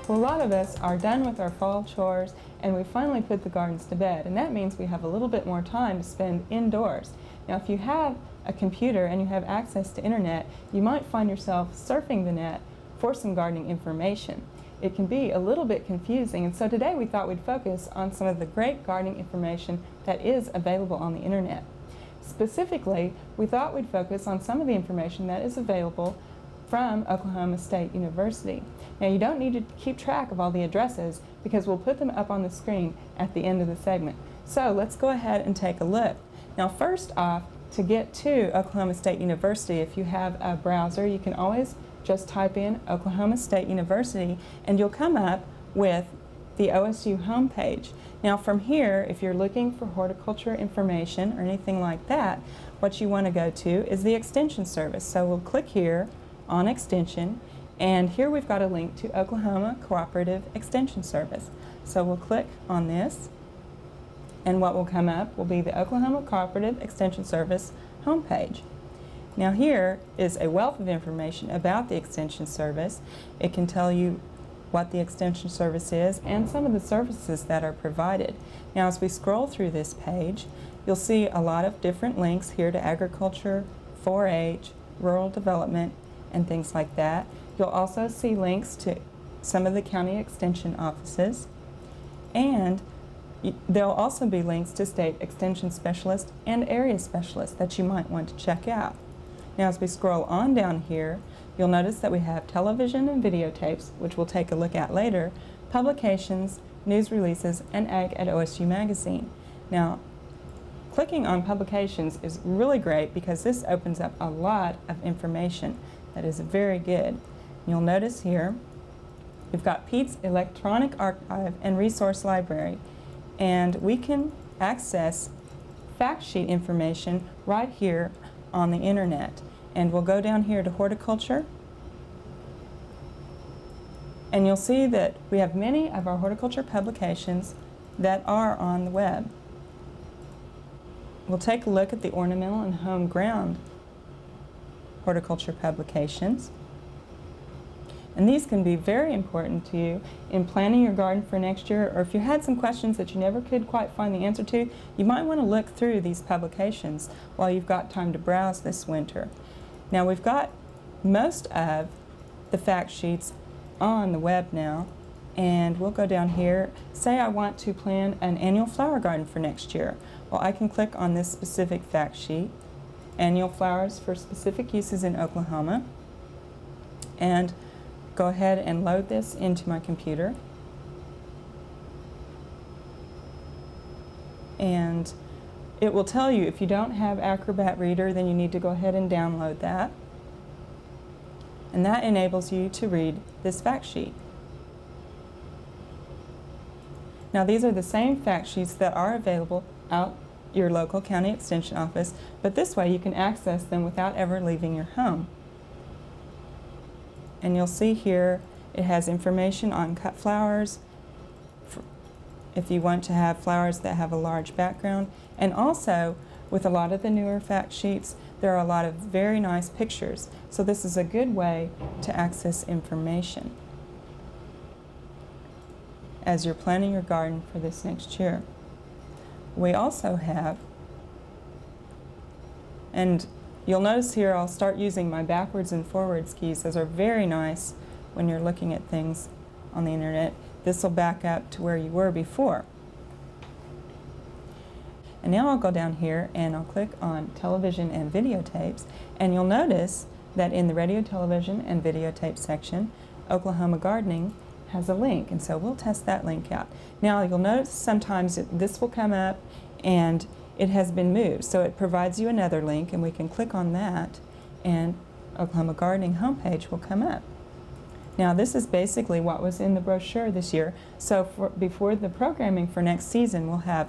Well, a lot of us are done with our fall chores and we finally put the gardens to bed, and that means we have a little bit more time to spend indoors. Now, if you have a computer and you have access to internet, you might find yourself surfing the net for some gardening information. It can be a little bit confusing, and so today we thought we'd focus on some of the great gardening information that is available on the internet. Specifically, we thought we'd focus on some of the information that is available from Oklahoma State University. Now, you don't need to keep track of all the addresses because we'll put them up on the screen at the end of the segment. So let's go ahead and take a look. Now, first off, to get to Oklahoma State University, if you have a browser, you can always just type in Oklahoma State University and you'll come up with the OSU homepage. Now, from here, if you're looking for horticulture information or anything like that, what you want to go to is the Extension service. So we'll click here on Extension, and here we've got a link to Oklahoma Cooperative Extension Service. So we'll click on this, and what will come up will be the Oklahoma Cooperative Extension Service homepage. Now, here is a wealth of information about the Extension Service. It can tell you what the Extension Service is and some of the services that are provided. Now, as we scroll through this page, you'll see a lot of different links here to agriculture, 4-H, rural development, and things like that. You'll also see links to some of the county extension offices, and there'll also be links to state extension specialists and area specialists that you might want to check out. Now, as we scroll on down here, you'll notice that we have television and videotapes, which we'll take a look at later, publications, news releases, and Ag at OSU magazine. Now, clicking on publications is really great because this opens up a lot of information that is very good. You'll notice here we've got Pete's Electronic Archive and Resource Library, and we can access fact sheet information right here on the internet. And we'll go down here to Horticulture, and you'll see that we have many of our horticulture publications that are on the web. We'll take a look at the ornamental and home ground horticulture publications. And these can be very important to you in planning your garden for next year, or if you had some questions that you never could quite find the answer to, you might want to look through these publications while you've got time to browse this winter. Now, we've got most of the fact sheets on the web now, and we'll go down here. Say I want to plan an annual flower garden for next year. Well, I can click on this specific fact sheet, annual flowers for specific uses in Oklahoma, and go ahead and load this into my computer. And it will tell you if you don't have Acrobat Reader, then you need to go ahead and download that. And that enables you to read this fact sheet. Now, these are the same fact sheets that are available out your local county extension office, but this way you can access them without ever leaving your home. And you'll see here it has information on cut flowers, if you want to have flowers that have a large background, and also with a lot of the newer fact sheets there are a lot of very nice pictures, so this is a good way to access information as you're planning your garden for this next year. We also have, and you'll notice here I'll start using my backwards and forwards keys. Those are very nice when you're looking at things on the internet. This will back up to where you were before. And now I'll go down here and I'll click on television and videotapes, and you'll notice that in the radio, television, and videotape section, Oklahoma Gardening has a link, and so we'll test that link out. Now, you'll notice sometimes this will come up and it has been moved, so it provides you another link, and we can click on that and Oklahoma Gardening homepage will come up. Now, this is basically what was in the brochure this year, so before the programming for next season, we'll have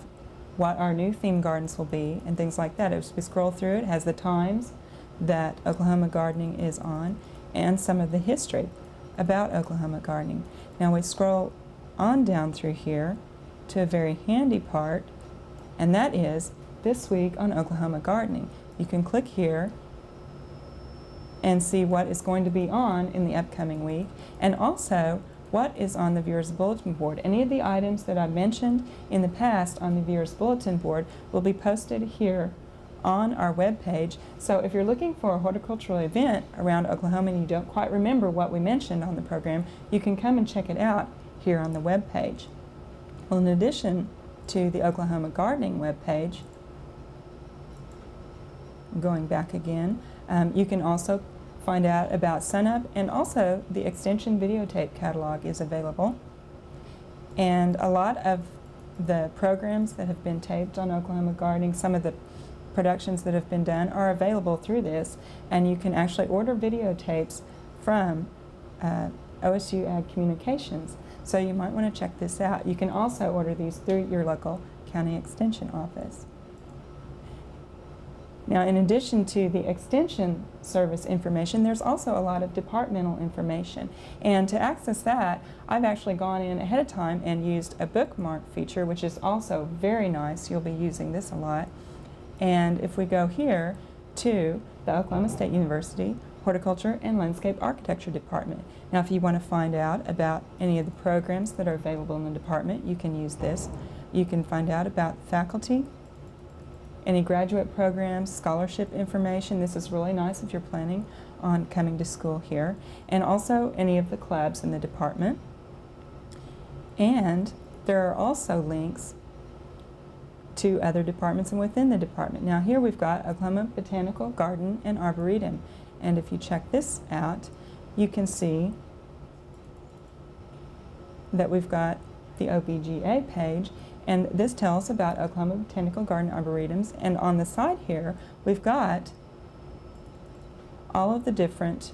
what our new theme gardens will be and things like that. As we scroll through, it has the times that Oklahoma Gardening is on and some of the history about Oklahoma Gardening. Now, we scroll on down through here to a very handy part, and that is This Week on Oklahoma Gardening. You can click here and see what is going to be on in the upcoming week, and also what is on the Viewer's Bulletin Board. Any of the items that I mentioned in the past on the Viewer's Bulletin Board will be posted here on our webpage. So if you're looking for a horticultural event around Oklahoma and you don't quite remember what we mentioned on the program, you can come and check it out here on the webpage. Well, in addition to the Oklahoma Gardening webpage, going back again, you can also find out about SunUp, and also the Extension videotape catalog is available. And a lot of the programs that have been taped on Oklahoma Gardening, some of the productions that have been done are available through this, and you can actually order videotapes from OSU Ag Communications. So you might want to check this out. You can also order these through your local county extension office. Now, in addition to the extension service information, there's also a lot of departmental information. And to access that, I've actually gone in ahead of time and used a bookmark feature, which is also very nice. You'll be using this a lot. And if we go here to the Oklahoma State University Horticulture and Landscape Architecture Department. Now, if you want to find out about any of the programs that are available in the department, you can use this. You can find out about faculty, any graduate programs, scholarship information. This is really nice if you're planning on coming to school here. And also any of the clubs in the department. And there are also links to other departments and within the department. Now here we've got Oklahoma Botanical Garden and Arboretum. And if you check this out, you can see that we've got the OBGA page, and this tells us about Oklahoma Botanical Garden Arboretums. And on the side here, we've got all of the different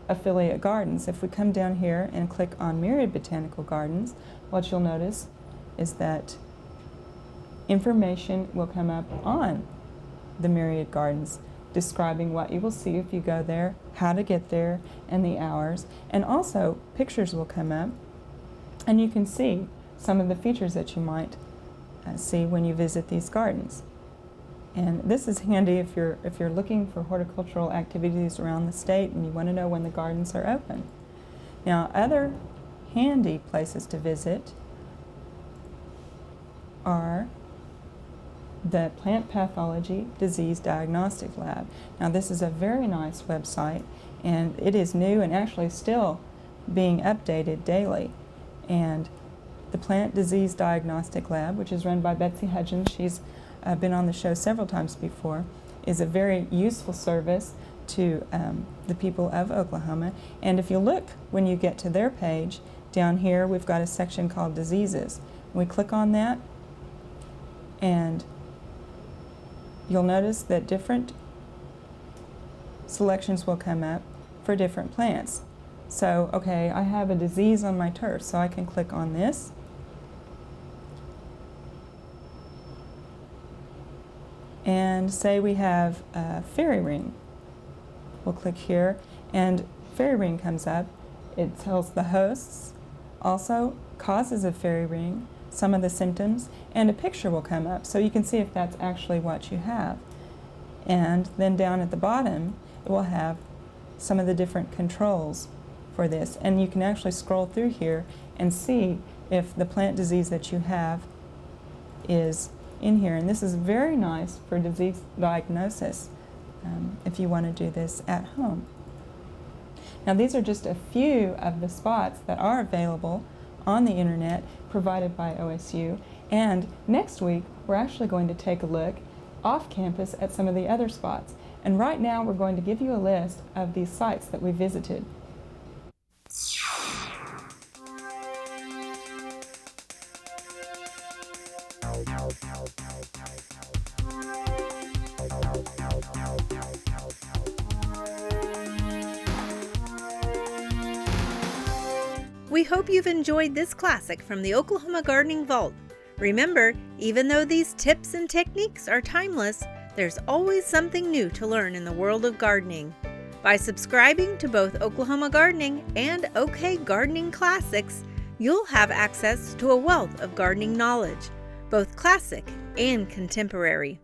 affiliate gardens. If we come down here and click on Myriad Botanical Gardens, what you'll notice is that information will come up on the Myriad Gardens, describing what you will see if you go there, how to get there, and the hours. And also, pictures will come up, and you can see some of the features that you might see when you visit these gardens. And this is handy if you're looking for horticultural activities around the state and you want to know when the gardens are open. Now, other handy places to visit are the Plant Pathology Disease Diagnostic Lab. Now, this is a very nice website, and it is new and actually still being updated daily. And the Plant Disease Diagnostic Lab, which is run by Betsy Hudgens, she's been on the show several times before, is a very useful service to the people of Oklahoma. And if you look when you get to their page, down here we've got a section called Diseases. We click on that, and you'll notice that different selections will come up for different plants. So, okay, I have a disease on my turf, so I can click on this. And say we have a fairy ring. We'll click here, and fairy ring comes up. It tells the hosts, also causes of fairy ring, some of the symptoms, and a picture will come up so you can see if that's actually what you have. And then down at the bottom, it will have some of the different controls for this. And you can actually scroll through here and see if the plant disease that you have is in here. And this is very nice for disease diagnosis if you want to do this at home. Now, these are just a few of the spots that are available on the internet provided by OSU. And next week, we're actually going to take a look off campus at some of the other spots. And right now, we're going to give you a list of these sites that we visited. We hope you've enjoyed this classic from the Oklahoma Gardening Vault. Remember, even though these tips and techniques are timeless, there's always something new to learn in the world of gardening. By subscribing to both Oklahoma Gardening and OK Gardening Classics, you'll have access to a wealth of gardening knowledge, both classic and contemporary.